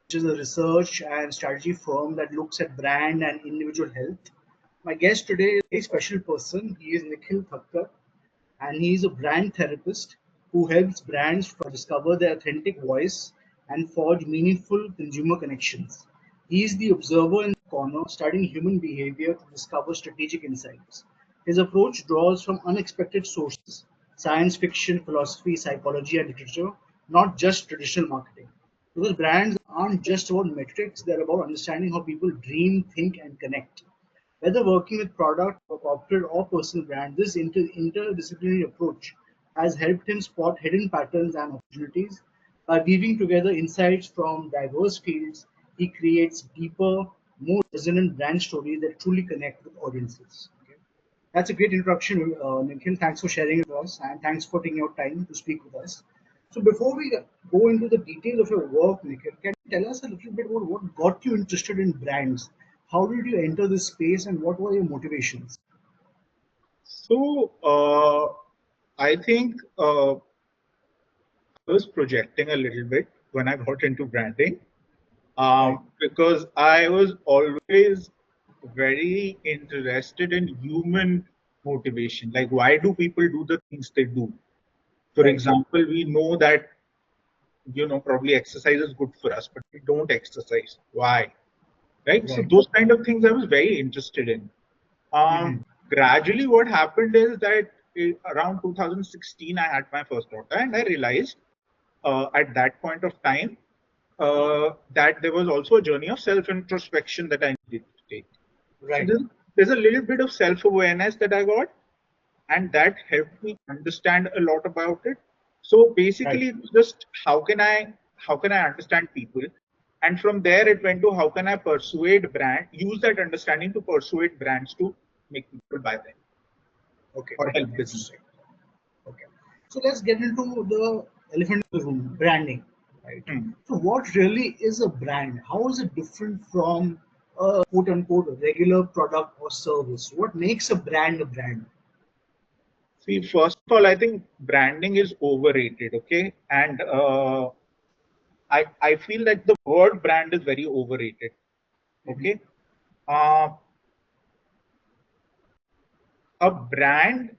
which is a research and strategy firm that looks at brand and individual health. My guest today is a very special person. He is Nikhil Thakkar, and he is a brand therapist who helps brands discover their authentic voice and forge meaningful consumer connections. He is the observer in the corner, studying human behavior to discover strategic insights. His approach draws from unexpected sources science fiction, philosophy, psychology, and literature, not just traditional marketing. Because brands aren't just about metrics, they're about understanding how people dream, think, and connect. Whether working with product or corporate or personal brand, this interdisciplinary approach has helped him spot hidden patterns and opportunities. By weaving together insights from diverse fields, he creates deeper, more resonant brand stories that truly connect with audiences. Okay. That's a great introduction, Nikhil. Thanks for sharing it with us, and thanks for taking your time to speak with us. So, before we go into the details of your work, Nikhil, can you tell us a little bit about what got you interested in brands? How did you enter this space, and what were your motivations? So, I think I was projecting a little bit when I got into branding Right. because I was always very interested in human motivation. Like, why do people do the things they do? For Right. example, we know that probably exercise is good for us, but we don't exercise. Why? Right? So Right. those kind of things I was very interested in. Mm-hmm. Gradually, what happened is that around 2016, I had my first daughter, and I realized at that point of time that there was also a journey of self introspection that I needed to take. So Right. there's a little bit of self awareness that I got, and that helped me understand a lot about it. So Right. basically, it's just how can I understand people, and from there it went to how can I use that understanding to persuade brands to make people buy them Okay. or help business. Interesting. Okay. So let's get into the elephant in the room, branding. Right. Hmm. So what really is a brand? How is it different from a quote unquote regular product or service? What makes a brand a brand? See, first of all, I think branding is overrated. Okay, and I feel that the word brand is very overrated. Mhm. Okay, uh, a brand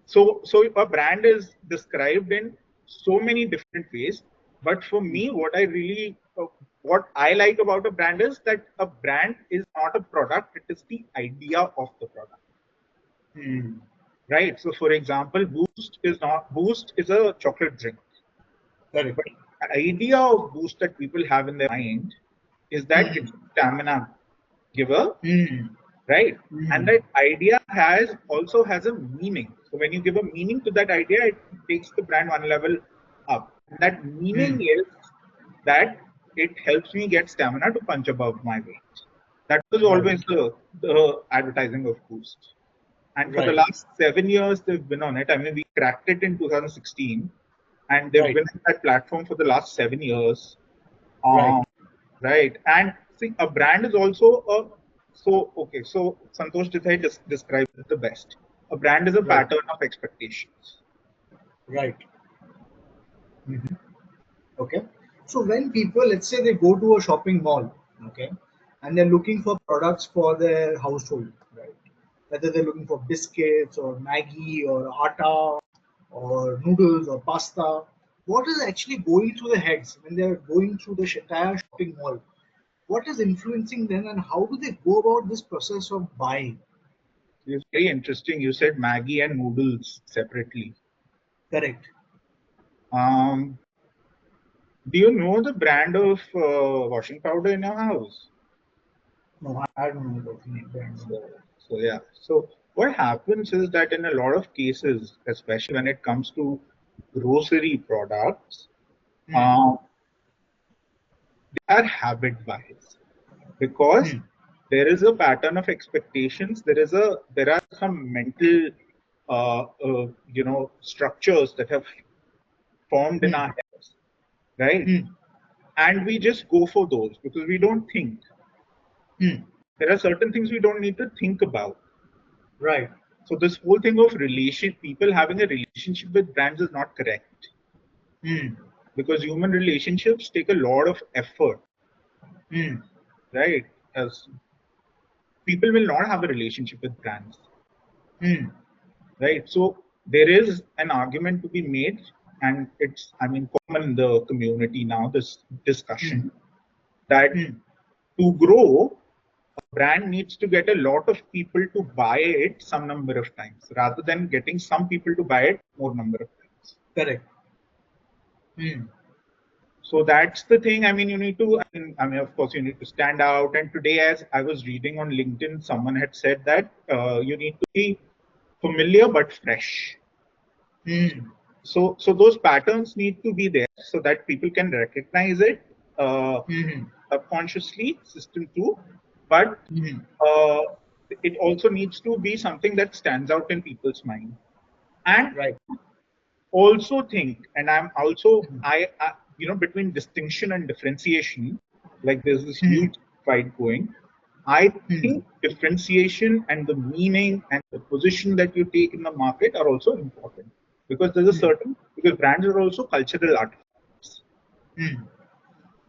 so a brand is described in so many different ways, but for me what I like about a brand is that a brand is not a product, it is the idea of the product, Hmm. right? So for example, Boost is a chocolate drink, Correct. but the idea of Boost that people have in their mind is that Hmm. it's a stamina giver, Hmm. right? And Hmm. that idea has a meaning. So when you give a meaning to that idea, it takes the brand one level up. And that meaning Hmm. is that it helps me get stamina to punch above my weight. That was Right. always the advertising of Boost. And for the Right. last 7 years, they've been on it. I mean, we cracked it in 2016, and they've Right. been on that platform for the last 7 years. Right. Um, right. And see, a brand is also so Santosh Desai describes it the best. A brand is a Right. pattern of expectations. Right. Mhm. Okay. So when people, let's say they go to a shopping mall, okay, and they're looking for products for their household, right? Whether they're looking for biscuits or Maggie or atta or noodles or pasta, what is actually going through their heads when they're going through the entire shopping mall? What is influencing them, and how do they go about this process of buying? It's very interesting. You said Maggie and noodles separately. Correct. Um, do you know the brand of washing powder in your house? No, I don't know about the brand. So yeah. So what happens is that in a lot of cases, especially when it comes to grocery products, Hmm. uh, they are habit buys because Hmm. there is a pattern of expectations. There are some mental structures that have formed in Hmm. our heads, right? Hmm. And we just go for those because we don't think. Hmm. There are certain things we don't need to think about. Right. So this whole thing of people having a relationship with brands is not correct Hmm. because human relationships take a lot of effort. Mm. right? As people will not have a relationship with brands, Mm. right? So there is an argument to be made, and it's, I mean, common in the community now, this Mm. discussion that Mm. to grow, a brand needs to get a lot of people to buy it some number of times rather than getting some people to buy it more number of times. Correct. Mm. So that's the thing. I mean, you need to, of course, you need to stand out. And today, as I was reading on LinkedIn, someone had said that you need to be familiar but fresh. Mm. So those patterns need to be there so that people can recognize it uh, Mm. subconsciously, system two. But Mm. uh, it also needs to be something that stands out in people's mind. And Right. also think, and I'm also, Mm. between distinction and differentiation, like there's this Mm. huge fight going. I Mm. think differentiation and the meaning and the position that you take in the market are also important, because there's a Mm. certain, because brands are also cultural artifacts. Mm.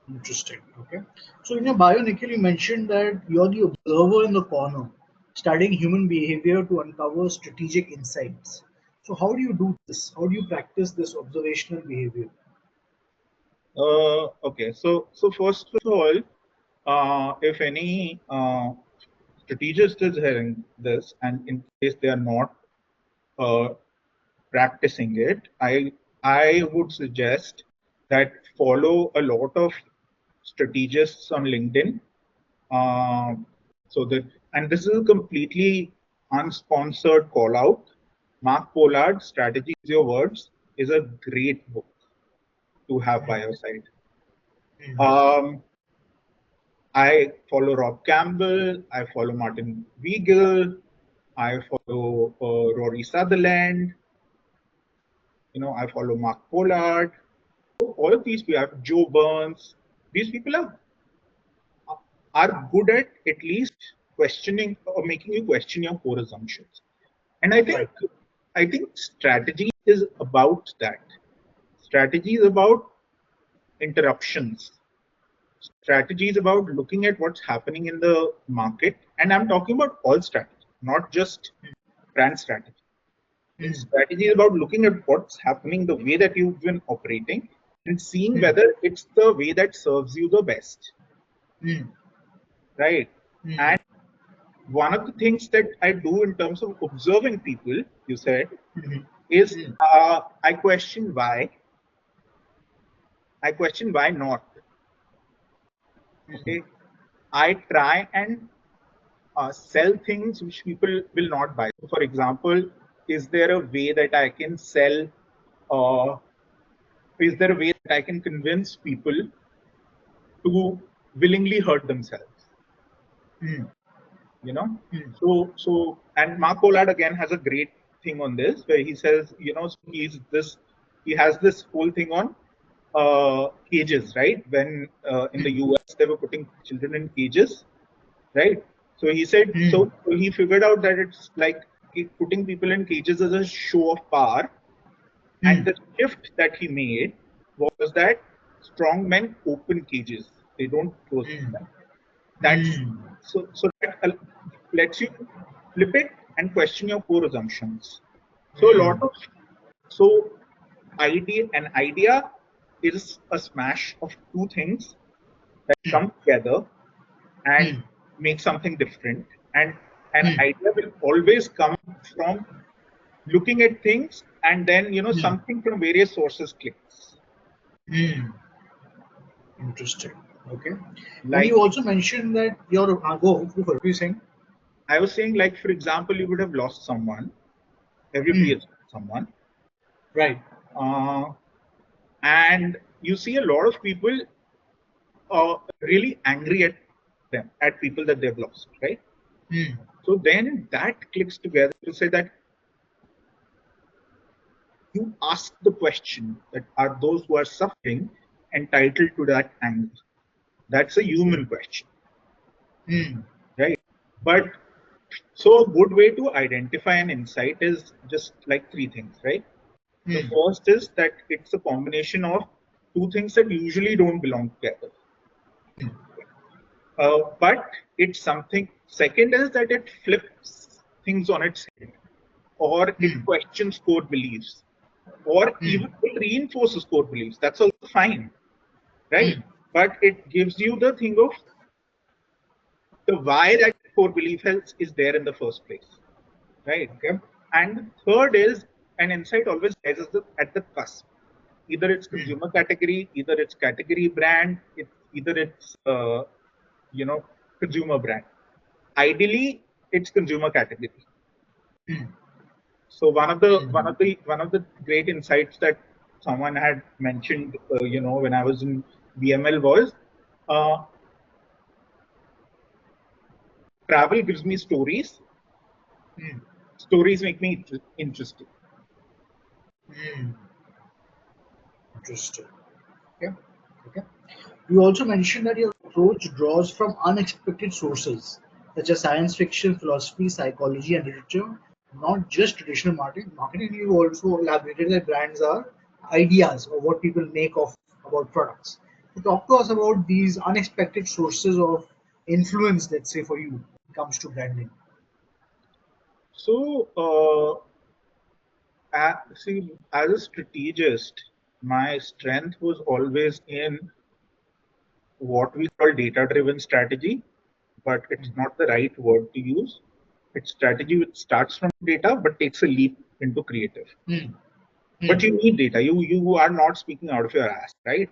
Interesting. Okay. So in your bio, Nikhil, you mentioned that you're the observer in the corner, studying human behavior to uncover strategic insights. So how do you do this? How do you practice this observational behavior? Okay, so first of all, if any strategist is hearing this, and in case they are not uh, practicing it, I would suggest that follow a lot of strategists on LinkedIn. So that, and this is a completely unsponsored call out. Mark Pollard, Strategy is Your Words, is a great book to have by your side. Mm. Um, I follow Rob Campbell. I follow Martin Weigel. I follow Rory Sutherland. I follow Mark Pollard. All of these people, Joe Burns. These people are good at least questioning or making you question your core assumptions. And Right. I think strategy is about that. Strategy is about interruptions. Strategy is about looking at what's happening in the market, and I'm talking about all strategy, not just brand strategy. Mm. Strategy is about looking at what's happening, the way that you've been operating, and seeing Mm. whether it's the way that serves you the best, Mm. right? Mm. And one of the things that I do in terms of observing people, you said, Mm. is Mm. I question why. I question why not. Mm. Okay, I try and sell things which people will not buy. So for example, is there a way that I can sell? Uh, is there a way that I can convince people to willingly hurt themselves? Mm. You know, Mm. and Mark Pollard again has a great thing on this where he says, he has this whole thing on cages, right? When in the Mm. US they were putting children in cages, right? So he said, Mm. so he figured out that it's like putting people in cages as a show of power. And Mm. the shift that he made was that strong men open cages; they don't close Mm. them. That's Mm. so that lets you flip it and question your core assumptions. So a lot Mm. of so an idea is a smash of two things that Mm. come together and Mm. make something different. And an Mm. idea will always come from looking at things, and then Mm. something from various sources clicks. Mm. Interesting. Okay. And Like you also mentioned that your go for saying. I was saying, like for example, you would have lost someone. Everybody Mm. has lost someone, Right. uh, and you see a lot of people really angry at them, at people that they've lost, right? Mm. So then that clicks together to say that you ask the question that are those who are suffering entitled to that anger? That's a human question, Mm. right? But so a good way to identify an insight is just like three things, right? The Mm. first is that it's a combination of two things that usually don't belong together. But it's something. Second is that it flips things on its head, or it questions core beliefs, or even it reinforces core beliefs. That's also fine, right? But it gives you the thing of the why that core belief is there in the first place, right? Okay. And third is an insight always lies at the cusp. Either it's consumer category, either it's category brand, either it's consumer brand. Ideally, it's consumer category. So one of the great insights that someone had mentioned, when I was in BML was, uh, travel gives me stories. Stories make me interesting. Interesting. Okay. Okay. You also mentioned that your approach draws from unexpected sources such as science fiction, philosophy, psychology, and literature, not just traditional marketing. Marketing, you also elaborated that brands are ideas or what people make of about products. So talk to us about these unexpected sources of influence, let's say, for you when it comes to branding. So, see, as a strategist, my strength was always in what we call data-driven strategy, but it's not the right word to use. It's strategy which starts from data but takes a leap into creative. Hmm. But Hmm. you need data. You are not speaking out of your ass, right?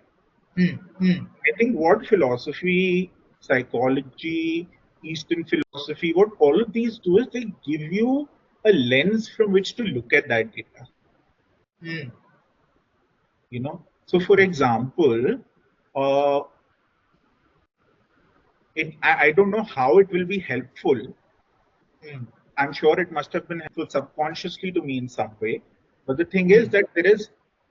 Hmm. Hmm. I think what philosophy, psychology, Eastern philosophy, what all of these do is they give you a lens from which to look at that data. Hmm. So for example, uh, I don't know how it will be helpful. Hmm. I'm sure it must have been helpful subconsciously to me in some way. But the thing is Hmm. that there is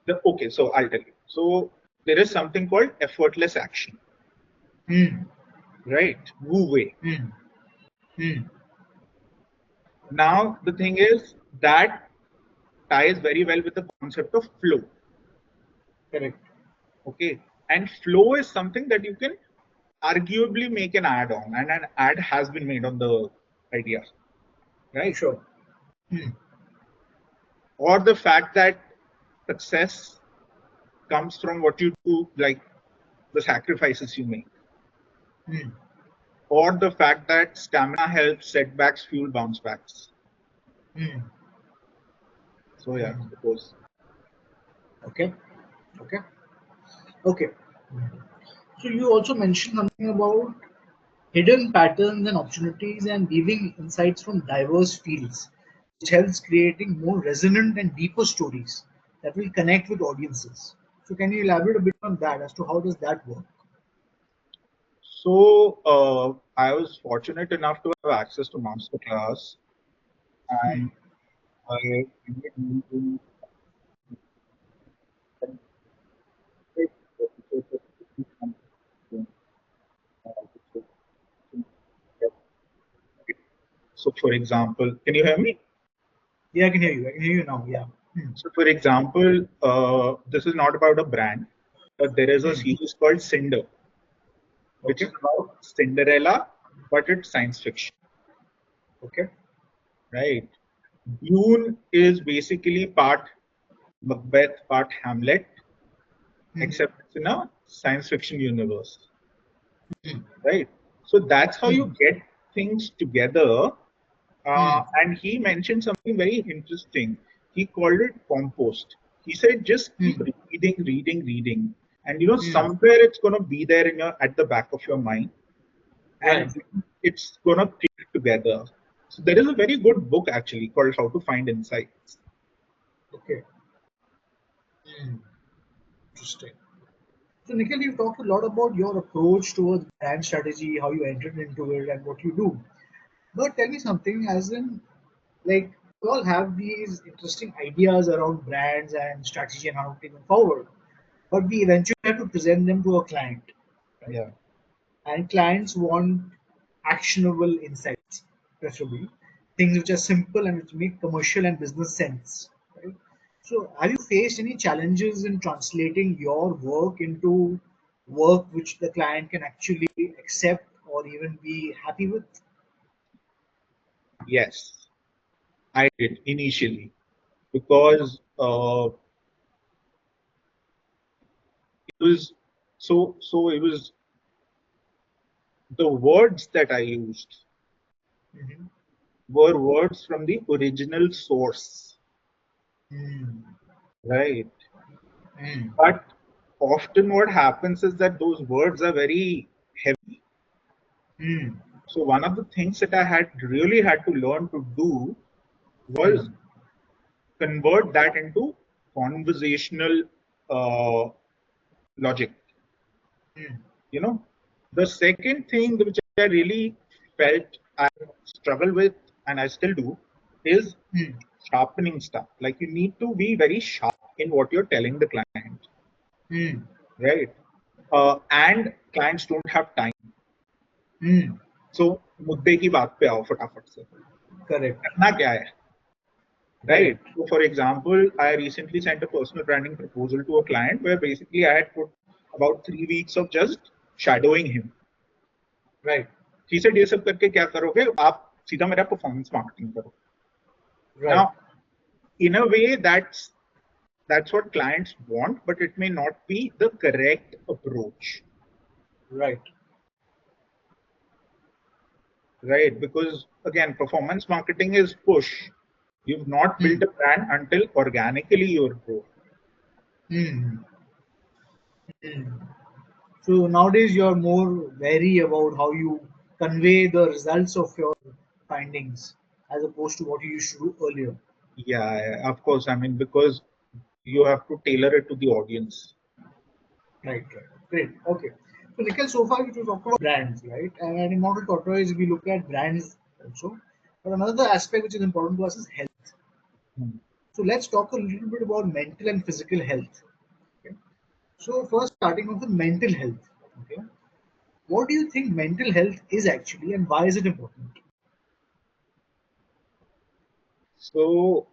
okay, so I'll tell you. So there is something called effortless action, Hmm. right? Wu Wei. Hmm. Hmm. Now the thing is that ties very well with the concept of flow. Correct. Okay. And flow is something that you can arguably make an ad on, and an ad has been made on the idea, For right? sure. Hmm. Or the fact that success comes from what you do, like the sacrifices you make, Hmm. or the fact that stamina helps setbacks fuel bounce backs. Hmm. So yeah, Hmm. suppose. Okay. Okay. Okay. So you also mentioned something about hidden patterns and opportunities and weaving insights from diverse fields, which helps creating more resonant and deeper stories that will connect with audiences. So can you elaborate a bit on that as to how does that work? So I was fortunate enough to have access to masterclass, and I ended so, for example, can you hear me? Yeah, I can hear you. I can hear you now. Yeah. Hmm. So, for example, this is not about a brand. There is a Hmm. series called Cinder, which Okay. is about Cinderella, but it's science fiction, Okay. right? Dune is basically part Macbeth, part Hamlet, Hmm. except it's in a science fiction universe, Hmm. right? So that's how Hmm. you get things together. Hmm. And he mentioned something very interesting. He called it compost. He said, just keep Hmm. reading, reading, reading. And Hmm. somewhere it's going to be there at the back of your mind, Right. and it's going to click together. So there is a very good book actually called How to Find Insights. Okay. Hmm. Interesting. So, Nikhil, you've talked a lot about your approach towards brand strategy, how you entered into it, and what you do. But tell me something, as in, like, we all have these interesting ideas around brands and strategy and how to take them forward. But we eventually have to present them to a client, right? Yeah. And clients want actionable insights, preferably things which are simple and which make commercial and business sense, right? So have you faced any challenges in translating your work into work which the client can actually accept or even be happy with? Yes, I did initially because it was it was the words that I used Mm-hmm. were words from the original source, Mm. right? Mm. But often what happens is that those words are very heavy. Mm. So one of the things that I had really had to learn to do was Mm. convert that into conversational uh, logic. Mm. You know, the second thing which I really felt I struggle with, and I still do, is Mm. sharpening stuff. Like you need to be very sharp in what you're telling the client, Mm. right? And clients don't have time. Mm. So मुद्दे की बात पे आओ फटाफट से Correct. करना क्या है, right? Correct. So for example, I recently sent a personal branding proposal to a client where basically I had put about 3 weeks of just shadowing him. Right. He said ये सब करके क्या करोगे आप सीधा मेरा performance marketing करो. Right. Now in a way that's what clients want, but it may not be the correct approach, Right. right? Because again, performance marketing is push. You've not built Mm. a brand until organically you're growing. Mm. Mm. So nowadays you're more wary about how you convey the results of your findings as opposed to what you used to do earlier. Yeah, of course. I mean, because you have to tailor it to the audience. Right, right. Great. Okay. So Nikhil, so far we talked about brands, right? And in Model Tortoise, we look at brands also. But another aspect which is important to us is health. Hmm. So let's talk a little bit about mental and physical health. Okay. So first, starting off with mental health. Okay. What do you think mental health is actually, and why is it important? So,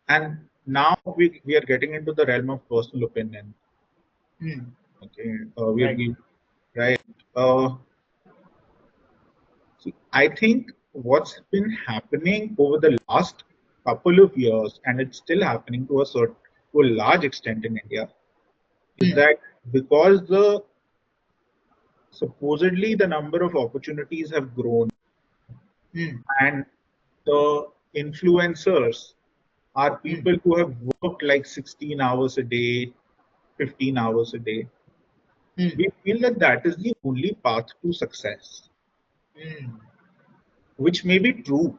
and now we are getting into the realm of personal opinion. Hmm. Okay, Right. right. Uh, See, I think what's been happening over the last couple of years, and it's still happening to a large extent in India, is Hmm. that because the supposedly the number of opportunities have grown Hmm. and the influencers are Hmm. people who have worked like 16 hours a day, 15 hours a day. Hmm. We feel that that is the only path to success, Hmm. which may be true.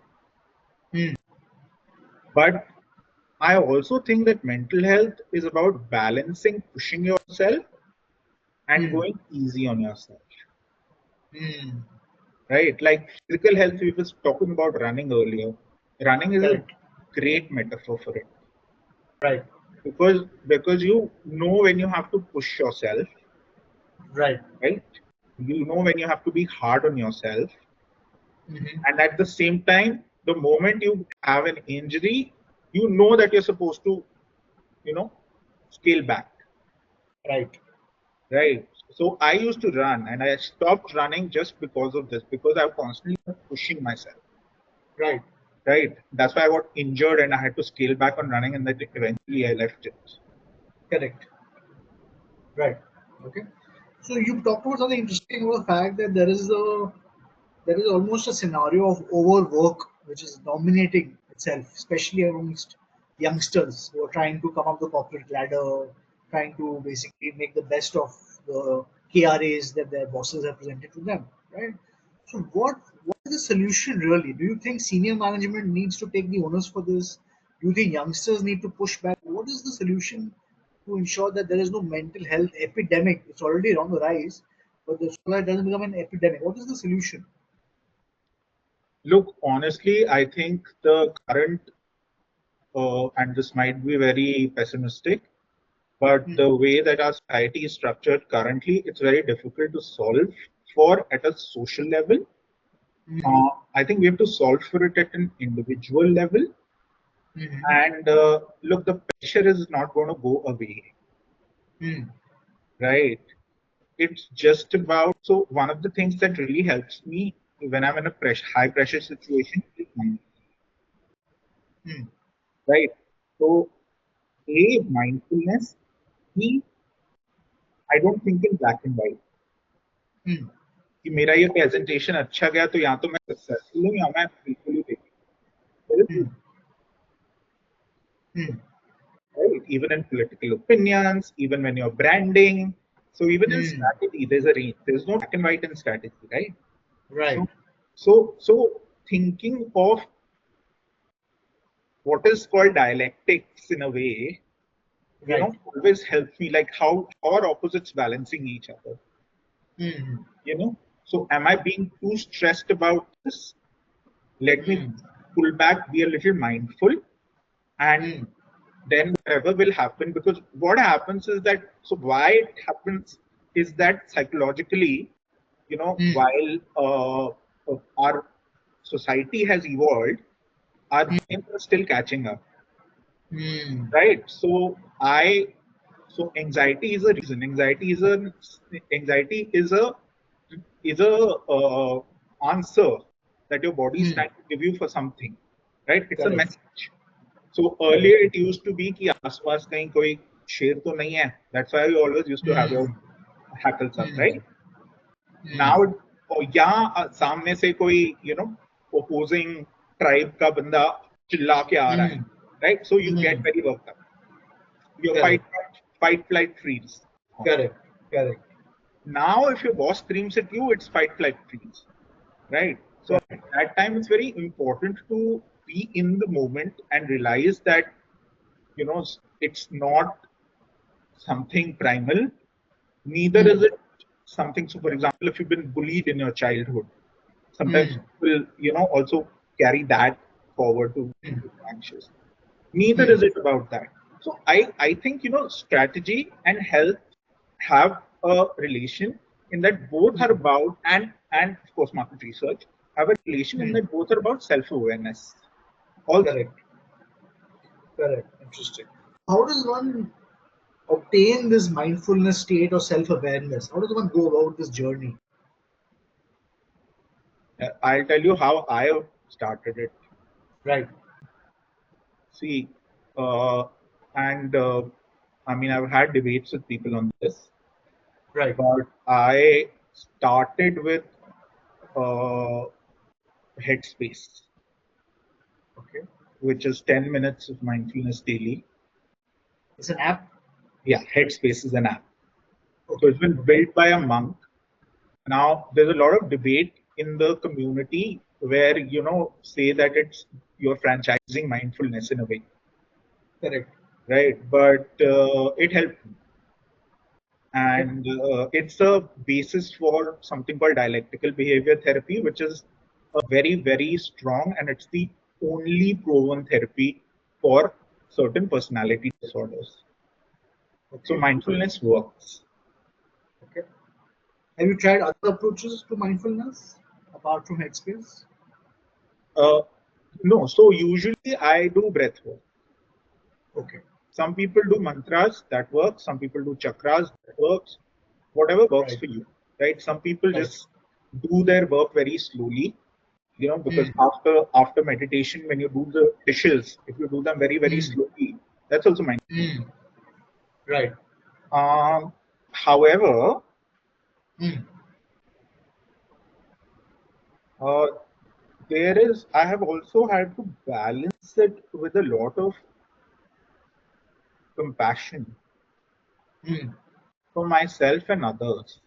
Hmm. But I also think that mental health is about balancing pushing yourself and Hmm. going easy on yourself, Hmm. right? Like physical health, we were talking about running earlier. Running is a Correct. great metaphor for it Right. because you know when you have to push yourself, Right. right? You know when you have to be hard on yourself, Hmm. and at the same time, the moment you have an injury, you know that you're supposed to, you know, scale back. Right. Right. So I used to run and I stopped running just because of this, because I was constantly pushing myself. Right. Right. That's why I got injured and I had to scale back on running and then eventually I left it. Correct. Right. Okay. So you talked about something interesting about the fact that there is almost a scenario of overwork which is dominating itself, especially amongst youngsters who are trying to come up the corporate ladder, trying to basically make the best of the KRAs that their bosses have presented to them, right? So what is the solution really? Do you think senior management needs to take the onus for this? Do you think youngsters need to push back? What is the solution to ensure that there is no mental health epidemic? It's already on the rise, but so that it doesn't become an epidemic. What is the solution? Look, honestly, I think the current, and this might be very pessimistic, but Hmm. the way that our society is structured currently, it's very difficult to solve for at a social level. Hmm. I think we have to solve for it at an individual level. Hmm. And look, the pressure is not going to go away, Hmm. right? it's just about, so one of the things that really helps me when I'm in a high pressure situation is Hmm. right? So A, mindfulness. B, I don't think in black and white. Hmm. कि मेरा ये presentation अच्छा गया तो या तो मैं successful हूँ या मैं बिल्कुल ही fail, Hmm. Hmm. right? Even in political opinions, even when you're branding. So even in Hmm. strategy, there's a range. There's no black and white in strategy, right? Right. So, so thinking of what is called dialectics in a way, Right. always helps me, like how are opposites balancing each other, Hmm. you know? So am I being too stressed about this? Let me Hmm. pull back, be a little mindful, and Hmm. then whatever will happen, because what happens is that, so why it happens is that psychologically, Hmm. while our society has evolved, our brains are still catching up, Hmm. right? So anxiety is a reason. Anxiety is a answer that your body is Hmm. trying to give you for something, right? It's a Correct. message. So Correct. earlier it used to be कि आसपास कहीं कोई शेर तो नहीं है. That's why you always used to have your Hmm. hackles up, Hmm. right? Hmm. Now यहाँ सामने से कोई opposing tribe का बंदा चिल्ला के आ रहा है, Hmm. right? So you Hmm. get very worked up. Your Correct. fight, flight, freeze. Correct. Correct. Now if your boss screams at you, it's fight, flight, freeze, right? So at Correct. that time, it's very important to be in the moment and realize that it's not something primal, neither is Hmm. it something. So for example, if you've been bullied in your childhood, sometimes Hmm. people also carry that forward to Hmm. be anxious. Neither Hmm. is it about that. So I think strategy and health have a relation in that both are about, and of course market research have a relation in Hmm. that both are about self-awareness also. Correct. Correct. Interesting. How does one obtain this mindfulness state or self-awareness? How does one go about this journey? I'll tell you how I started it. Right. See, uh, and I mean, I've had debates with people on this, Right. but I started with uh, Headspace, Okay. which is 10 minutes of mindfulness daily. It's an app. Yeah, Headspace is an app. So Okay. it's been Okay. built by a monk. Now, there's a lot of debate in the community where, say that it's you're franchising mindfulness in a way, Correct. right? But it helped me. Okay. And it's a basis for something called dialectical behavior therapy, which is a very, very strong, and it's the only proven therapy for certain personality disorders. So Okay. mindfulness works. Okay. Have you tried other approaches to mindfulness apart from Headspace? Uh, no, so usually I do breath work. Okay. Some people do mantras, that works. Some people do chakras, that works. Whatever works Right. for you, right? Some people Right. just do their work very slowly, because Hmm. after meditation, when you do the dishes, if you do them very, very Hmm. slowly, that's also mindfulness. Hmm. Right. However, Hmm. uh, I have also had to balance it with a lot of compassion Hmm. for myself and others.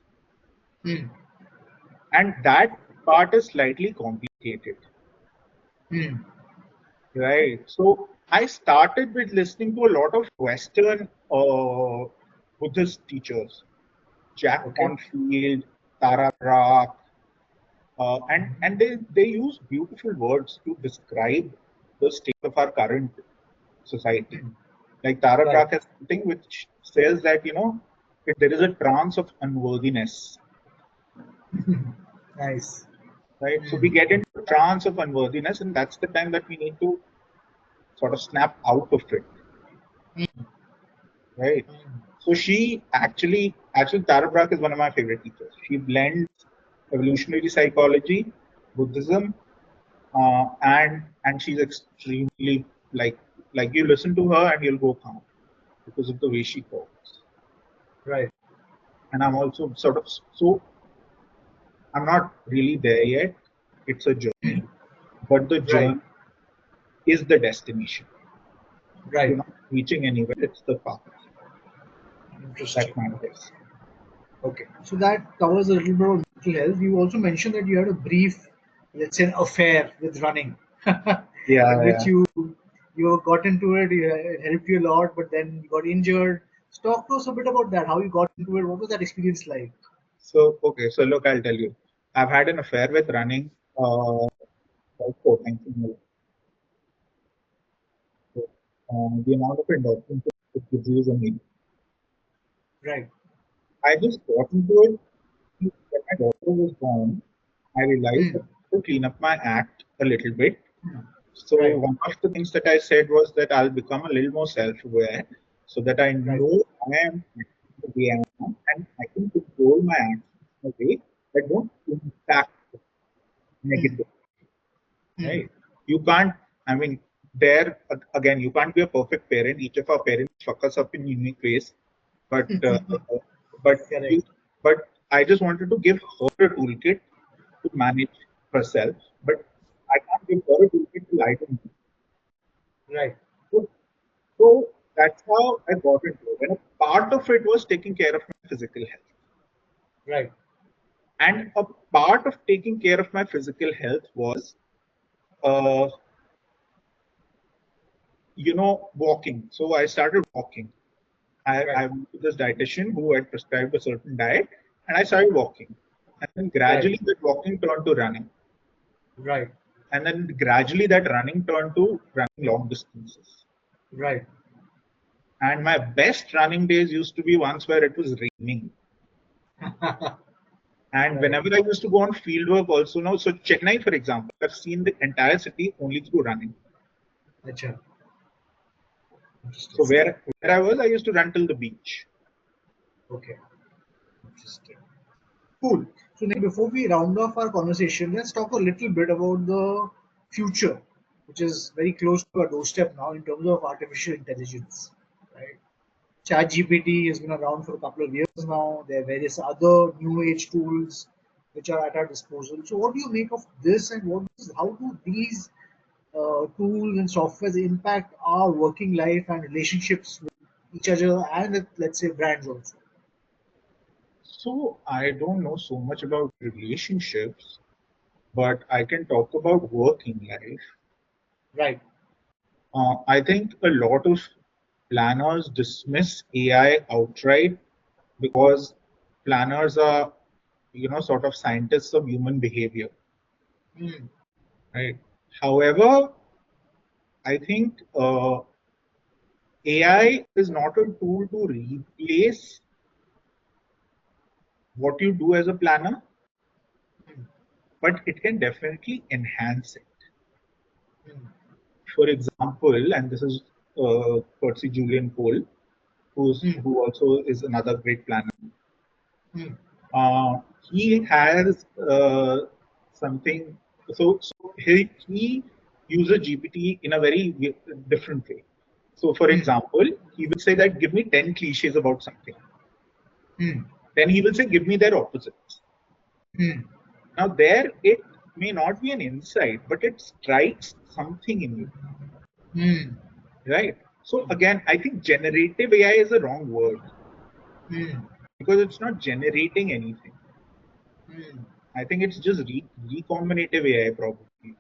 Hmm. And that part is slightly complicated, Hmm. right? So I started with listening to a lot of Western Buddhist teachers, Jack Okay. Confield, Tara Brach, and they use beautiful words to describe the state of our current society. Like Tara Right. Brach has something which says that there is a trance of unworthiness, Nice. right? So we Hmm. get into a trance of unworthiness, and that's the time that we need to sort of snap out of it, Hmm. right? So she actually Tara Brach is one of my favorite teachers. She blends evolutionary psychology, Buddhism, and she's extremely like you listen to her and you'll go calm because of the way she talks. Right. And I'm also sort of so I'm not really there yet. It's a journey, but the Right. journey is the destination. You're Right. not reaching anywhere. It's the path. Interesting. That's my guess. Okay. So that covers a little bit of mental health. You also mentioned that you had a brief, let's say, an affair with running, Yeah, in which yeah. you got into it. It helped you a lot, but then you got injured. So talk to us a bit about that. How you got into it? What was that experience like? So okay. So look, I'll tell you. I've had an affair with running like 4 times in my life. So, the amount of endorphins it gives you is amazing. Right. I just got into it when my daughter was born. I realized that Hmm. I have to clean up my act a little bit. So Right. one of the things that I said was that I'll become a little more self-aware so that I Right. know I am the way I am and I can control my actions in a way that don't impact Hmm. negative. Hmm. Right? You can't. I mean, there again, you can't be a perfect parent. Each of our parents fuck us up in unique ways. But but you Correct. but I just wanted to give her a toolkit to manage herself. But I can't give her a toolkit to lie to me. Right. So, so that's how I got into it. And a part of it was taking care of my physical health. Right. And a part of taking care of my physical health was, uh, walking. So I started walking. Right. I went to this dietitian who had prescribed a certain diet, and I started walking. And then Right. gradually that walking turned to running. Right. And then gradually that running turned to running long distances. Right. And my best running days used to be ones where it was raining. And Right. whenever I used to go on field work also now, so Chennai, for example, I've seen the entire city only through running. Acha. Interesting. So where I was, I used to run till the beach. Okay. Interesting. Cool. So now before we round off our conversation, let's talk a little bit about the future, which is very close to our doorstep now in terms of artificial intelligence. Right? ChatGPT has been around for a couple of years now. There are various other new age tools which are at our disposal. So what do you make of this, and how do these tools and softwares impact our working life and relationships with each other and with, let's say, brands also? So I don't know so much about relationships, but I can talk about working life. Right. I think a lot of planners dismiss AI outright because planners are, sort of scientists of human behavior, Hmm. right? However, I think AI is not a tool to replace what you do as a planner, but it can definitely enhance it. Hmm. For example, and this is courtesy Julian Cole, Hmm. who also is another great planner. Hmm. He has something. So he uses GPT in a very different way. So, for Hmm. example, he will say that give me 10 cliches about something. Hmm. Then he will say give me their opposites. Hmm. Now, there it may not be an insight, but it strikes something in you, Hmm. right? So again, I think generative AI is a wrong word Hmm. because it's not generating anything. Hmm. I think it's just recombinative AI probably,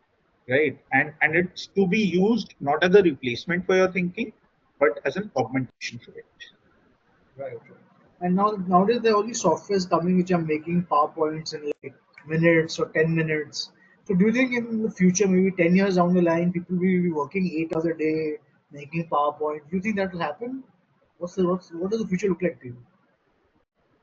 right? And it's to be used not as a replacement for your thinking, but as an augmentation for it. Right. Right. And nowadays there are all these softwares coming which are making PowerPoints in like minutes or 10 minutes. So do you think in the future, maybe 10 years down the line, people will be working 8 hours a day making PowerPoint? Do you think that will happen? What does the future look like to you?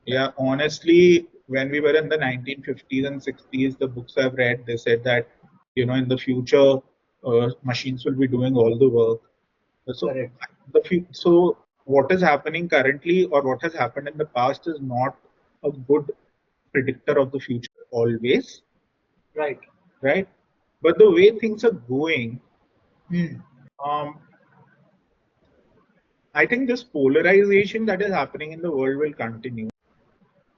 Yeah, honestly, when we were in the 1950s and 60s, the books I've read, they said that, in the future, machines will be doing all the work. So, Correct. so what is happening currently or what has happened in the past is not a good predictor of the future always, Right. right? But the way things are going, Hmm. um, I think this polarization that is happening in the world will continue.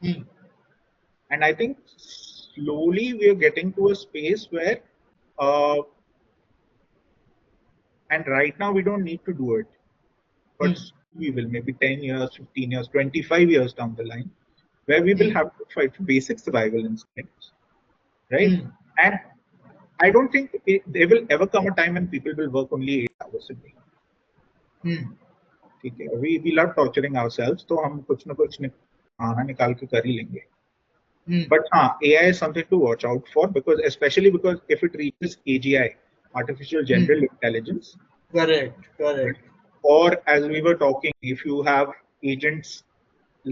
Hmm. And I think slowly we are getting to a space where, uh, and right now we don't need to do it, but Hmm. we will maybe 10 years, 15 years, 25 years down the line, where we will Hmm. have to fight for basic survival instincts, right? Hmm. And I don't think there will ever come a time when people will work only 8 hours a day. Hmm. ठीक है, we love torturing ourselves, तो हम कुछ ना कुछ बहाना निकाल के कर ही लेंगे. Hmm. But AI is something to watch out for, because especially because if it reaches AGI, artificial Hmm. general intelligence, Correct. Correct. or as we were talking, if you have agents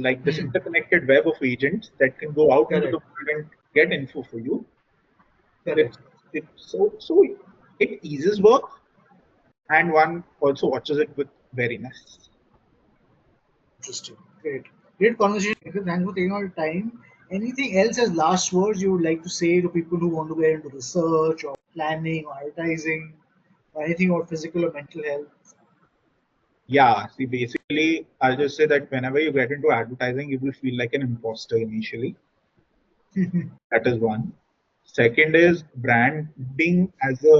like this Hmm. interconnected web of agents that can go out into the Correct. world and get info for you, Correct. it's so it eases work, and one also watches it with wariness. Interesting. Great. Great conversation. Nikhil. Thanks for taking all the time. Anything else as last words you would like to say to people who want to get into research or planning or advertising or anything about physical or mental health? Yeah, see, basically, I'll just say that whenever you get into advertising, you will feel like an imposter initially. That is one. Second is branding as a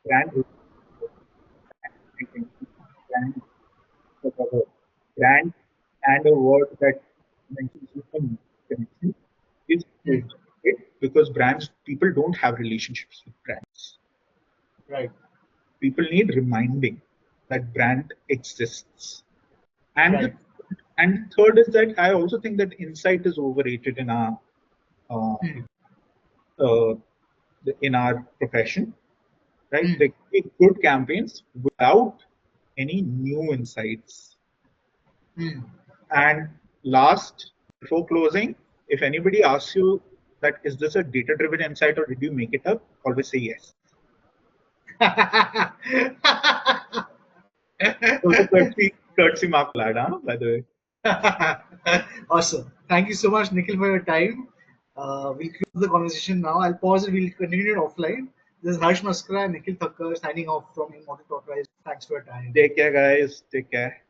brand identity, brand, whatever. Brand and a word that mentions human connection is Hmm. overrated, because brands, people don't have relationships with brands. Right. People need reminding that brand exists. And Right. the and third is that I also think that insight is overrated uh, Hmm. uh, in our profession, right? Hmm. There can be good campaigns without any new insights. Hmm. And last, before closing, if anybody asks you that is this a data-driven insight or did you make it up, always say yes. So the courtesy mark lad, huh, by the way. Awesome. Thank you so much, Nikhil, for your time. We'll close the conversation now. I'll pause it. We'll continue it offline. This is Harsh Maskara and Nikhil Thakkar signing off from Immortal Talk. Thanks for your time. Take care, guys. Take care.